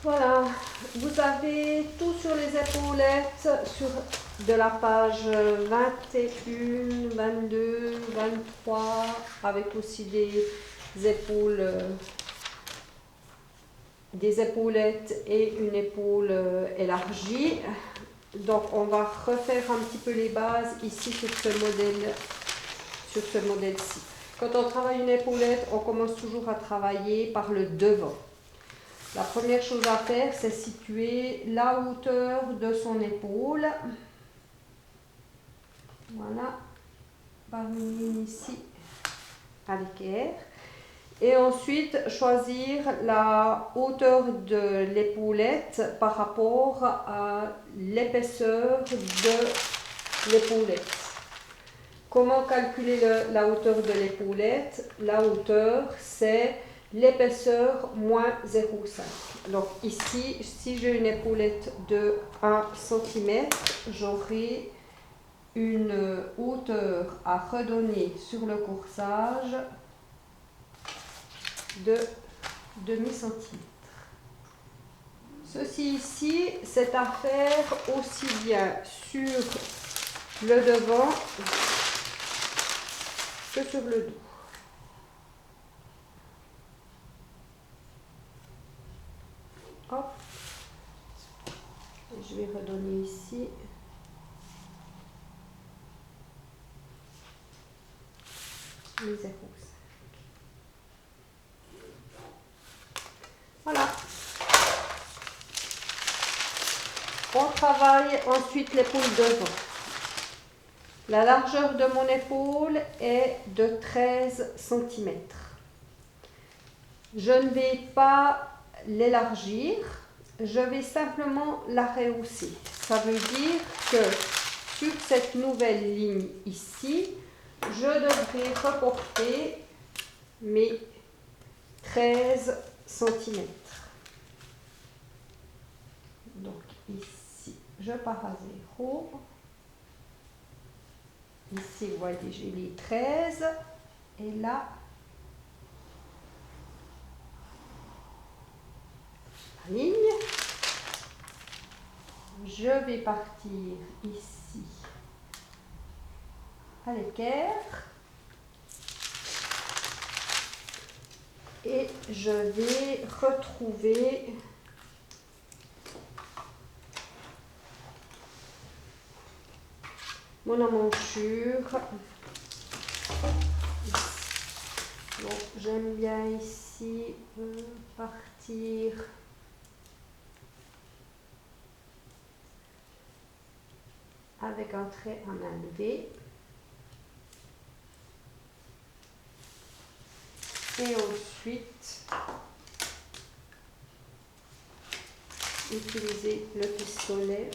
Voilà, vous avez tout sur les épaulettes, sur de la page 21, 22, 23, avec aussi des épaules, des épaulettes et une épaule élargie. Donc on va refaire un petit peu les bases ici sur ce modèle-ci. Quand on travaille une épaulette, on commence toujours à travailler par le devant. La première chose à faire, c'est situer la hauteur de son épaule. Voilà, par une ligne ici à l'équerre. Et ensuite, choisir la hauteur de l'épaulette par rapport à l'épaisseur de l'épaulette. Comment calculer la hauteur de l'épaulette? La hauteur, c'est l'épaisseur moins 0,5. Donc ici, si j'ai une épaulette de 1 cm, j'aurai une hauteur à redonner sur le corsage de demi-centimètre. Ceci ici, c'est à faire aussi bien sur le devant que sur le dos. Hop. Je vais redonner ici. Les 0,5. Voilà. On travaille ensuite l'épaule devant. La largeur de mon épaule est de 13 cm. Je ne vais pas l'élargir, je vais simplement la rehausser. Ça veut dire que sur cette nouvelle ligne ici, je devrais reporter mes 13 cm. Donc ici, je pars à 0. Ici, vous voyez, j'ai les 13. Et là, la ligne. Je vais partir ici à l'équerre. Et je vais retrouver mon emmanchure. Donc, j'aime bien ici partir avec un trait en main levée. Et ensuite, utiliser le pistolet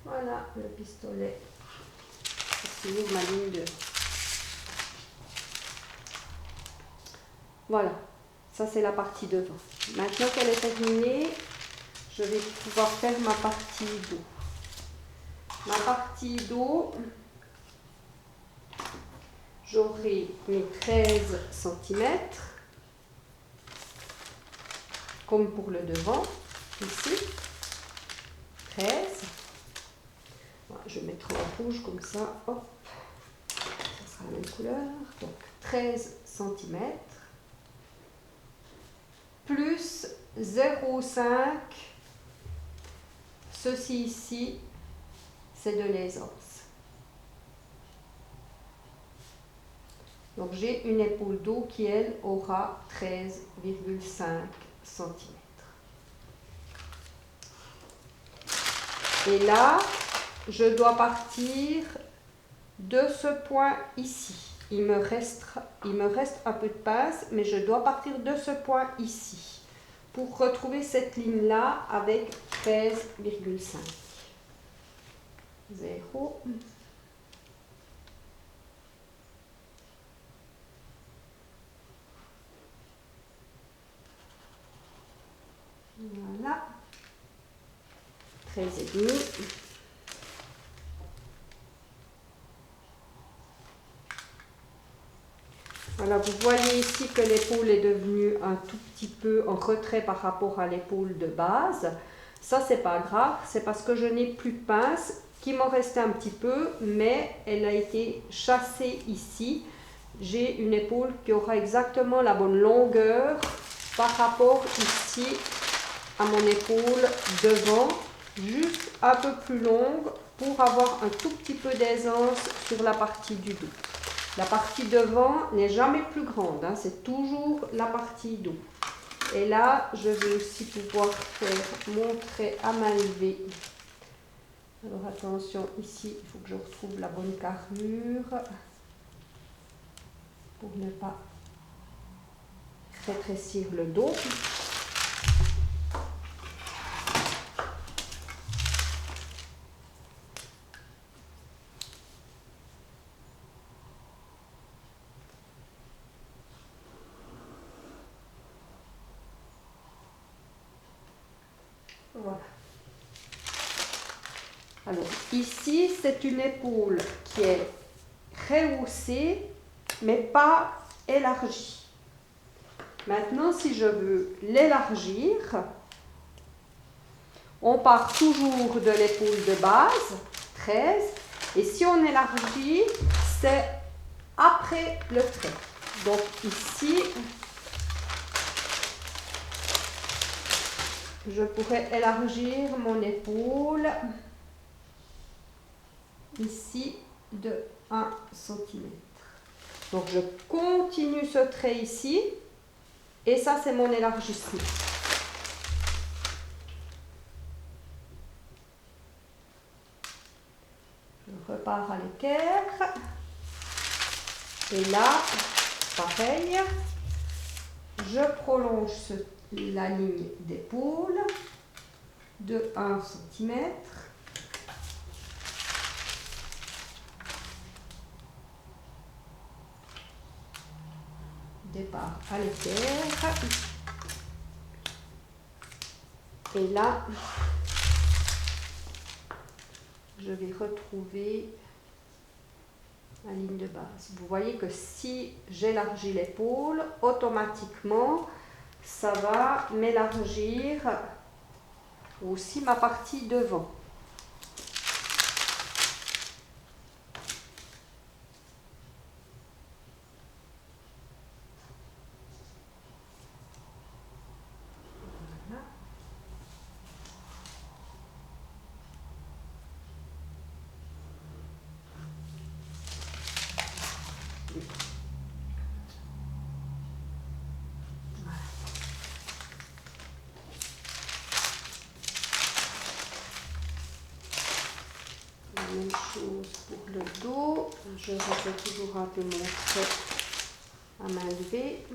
Voilà le pistolet sur ma ligne 2. Voilà, ça c'est la partie devant. Maintenant qu'elle est terminée, je vais pouvoir faire ma partie dos. Ma partie dos, j'aurai mes 13 cm, comme pour le devant, ici, 13. Voilà, je vais mettre en rouge comme ça, hop, ça sera la même couleur. Donc 13 cm, plus 0,5, ceci ici, c'est de l'aisance. Donc j'ai une épaule dos qui, elle, aura 13,5 cm. Et là, je dois partir de ce point ici. Il me reste un peu de passe, mais je dois partir de ce point ici pour retrouver cette ligne-là avec 13,5. 0. 13,5. Voilà, vous voyez ici que l'épaule est devenue un tout petit peu en retrait par rapport à l'épaule de base. Ça, c'est pas grave, c'est parce que je n'ai plus de pince, qui m'en restait un petit peu, mais elle a été chassée ici. J'ai une épaule qui aura exactement la bonne longueur par rapport ici à mon épaule devant, juste un peu plus longue pour avoir un tout petit peu d'aisance sur la partie du dos. La partie devant n'est jamais plus grande, hein, c'est toujours la partie dos. Et là, je vais aussi pouvoir faire mon trait à main levée. Alors attention, ici, il faut que je retrouve la bonne carrure pour ne pas rétrécir le dos. Voilà. Alors ici, c'est une épaule qui est rehaussée, mais pas élargie. Maintenant, si je veux l'élargir, on part toujours de l'épaule de base, 13, et si on élargit, c'est après le trait. Donc ici, je pourrais élargir mon épaule ici de 1 cm. Donc je continue ce trait ici et ça c'est mon élargissement. Je repars à l'équerre et là pareil, je prolonge la ligne d'épaule de 1 cm. Départ à l'équerre. Et là, je vais retrouver la ligne de base. Vous voyez que si j'élargis l'épaule, automatiquement, ça va m'élargir aussi ma partie devant. Même chose pour le dos, je refais toujours un peu mon trait à main levée.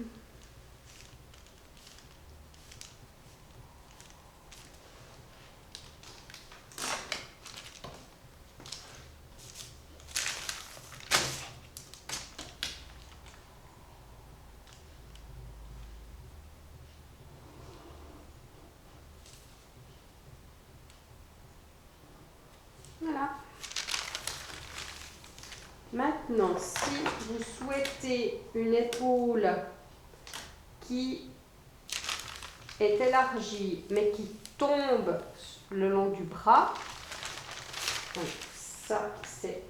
Voilà. Maintenant, si vous souhaitez une épaule qui est élargie mais qui tombe le long du bras, donc ça c'est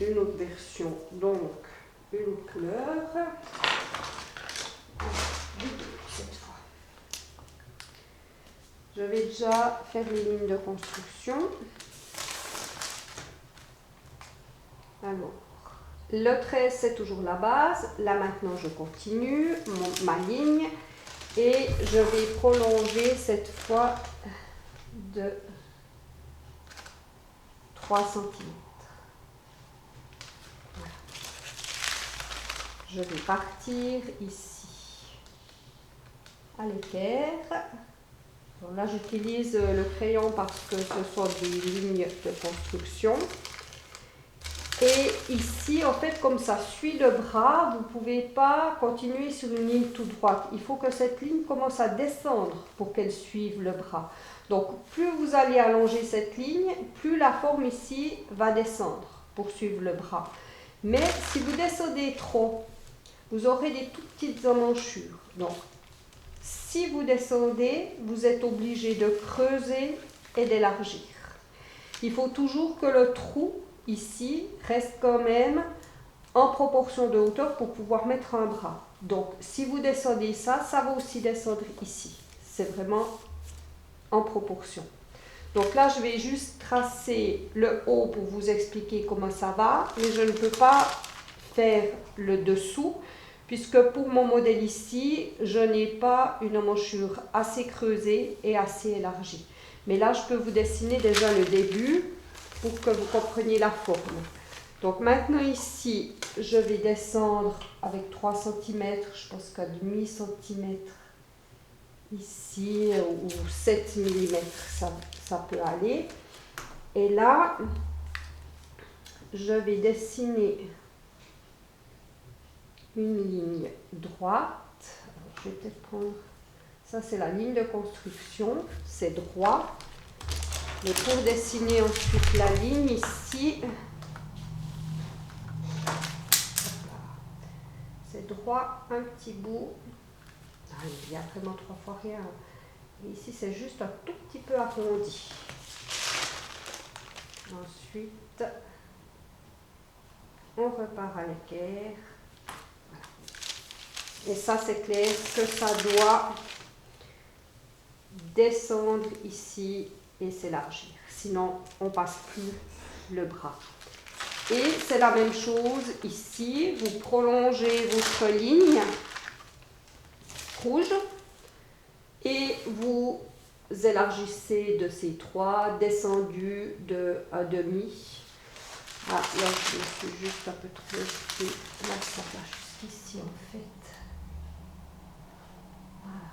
une autre version, donc une autre couleur, cette fois. Je vais déjà faire les lignes de construction. Alors, le trait c'est toujours la base. Là maintenant je continue ma ligne et je vais prolonger cette fois de 3 cm. Voilà. Je vais partir ici à l'équerre. Là j'utilise le crayon parce que ce sont des lignes de construction. Et ici, en fait, comme ça suit le bras, vous ne pouvez pas continuer sur une ligne toute droite. Il faut que cette ligne commence à descendre pour qu'elle suive le bras. Donc plus vous allez allonger cette ligne, plus la forme ici va descendre pour suivre le bras. Mais si vous descendez trop, vous aurez des toutes petites emmanchures. Donc si vous descendez, vous êtes obligé de creuser et d'élargir. Il faut toujours que le trou ici reste quand même en proportion de hauteur pour pouvoir mettre un bras. Donc si vous descendez ça, ça va aussi descendre ici. C'est vraiment en proportion. Donc là, je vais juste tracer le haut pour vous expliquer comment ça va, mais je ne peux pas faire le dessous, puisque pour mon modèle ici, je n'ai pas une emmanchure assez creusée et assez élargie. Mais là, je peux vous dessiner déjà le début pour que vous compreniez la forme. Donc maintenant ici, je vais descendre avec 3 cm, je pense qu'à demi centimètre ici, ou 7 mm, ça peut aller. Et là, je vais dessiner une ligne droite. Alors, je vais peut-être prendre, ça c'est la ligne de construction, c'est droit. Mais pour dessiner ensuite la ligne ici, c'est droit un petit bout. Il y a vraiment 3 fois rien. Et ici, c'est juste un tout petit peu arrondi. Ensuite, on repart à l'équerre. Voilà. Et ça, c'est clair que ça doit descendre ici et s'élargir. Sinon, on passe plus le bras. Et c'est la même chose ici. Vous prolongez votre ligne rouge et vous élargissez de ces 3, descendu de 1,5. Ah, là je suis juste un peu trop jeté. Là ça va jusqu'ici en fait. Voilà.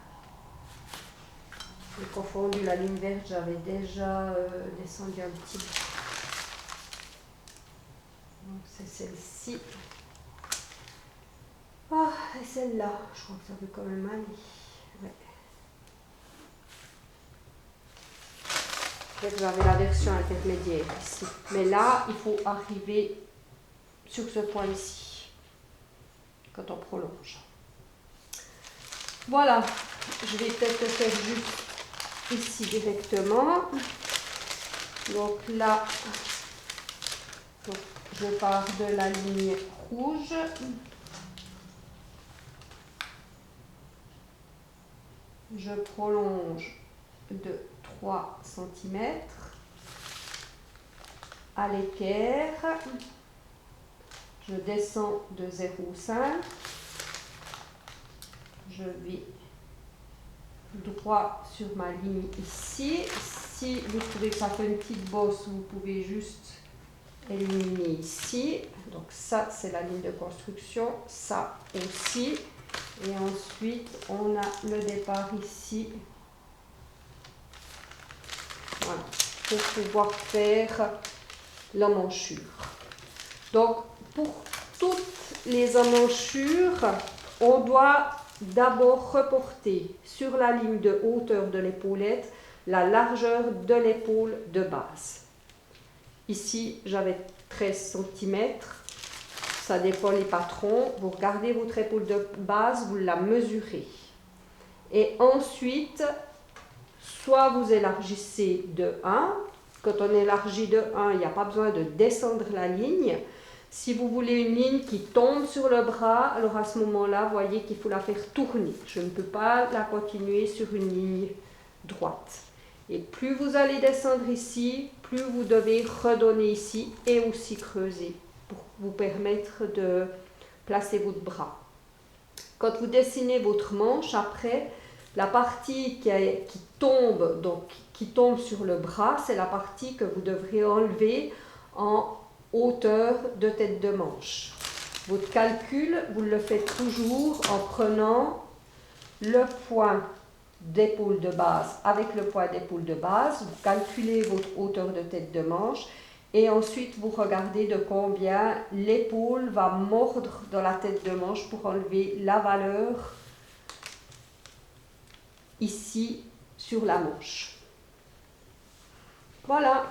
J'ai confondu la ligne verte, j'avais déjà descendu un petit peu. Donc c'est celle-ci. Ah, et celle-là, je crois que ça veut quand même aller. Ouais. Peut-être que j'avais la version intermédiaire ici. Mais là, il faut arriver sur ce point ici, quand on prolonge. Voilà, je vais peut-être le faire juste ici directement. Donc là, donc je pars de la ligne rouge. Je prolonge de 3 cm à l'équerre. Je descends de 0,5. Je vais droit sur ma ligne ici. Si vous trouvez que ça fait une petite bosse, vous pouvez juste éliminer ici. Donc ça, c'est la ligne de construction. Ça aussi. Et ensuite, on a le départ ici. Voilà, pour pouvoir faire l'emmanchure. Donc, pour toutes les emmanchures, on doit d'abord reporter sur la ligne de hauteur de l'épaulette la largeur de l'épaule de base. Ici, j'avais 13 cm. Ça dépend les patrons. Vous regardez votre épaule de base, vous la mesurez. Et ensuite, soit vous élargissez de 1. Quand on élargit de 1, il n'y a pas besoin de descendre la ligne. Si vous voulez une ligne qui tombe sur le bras, alors à ce moment-là, voyez qu'il faut la faire tourner. Je ne peux pas la continuer sur une ligne droite. Et plus vous allez descendre ici, plus vous devez redonner ici et aussi creuser pour vous permettre de placer votre bras. Quand vous dessinez votre manche, après, la partie qui tombe sur le bras, c'est la partie que vous devrez enlever en hauteur de tête de manche. Votre calcul, vous le faites toujours en prenant le point d'épaule de base avec le point d'épaule de base. Vous calculez votre hauteur de tête de manche et ensuite vous regardez de combien l'épaule va mordre dans la tête de manche pour enlever la valeur ici sur la manche. Voilà.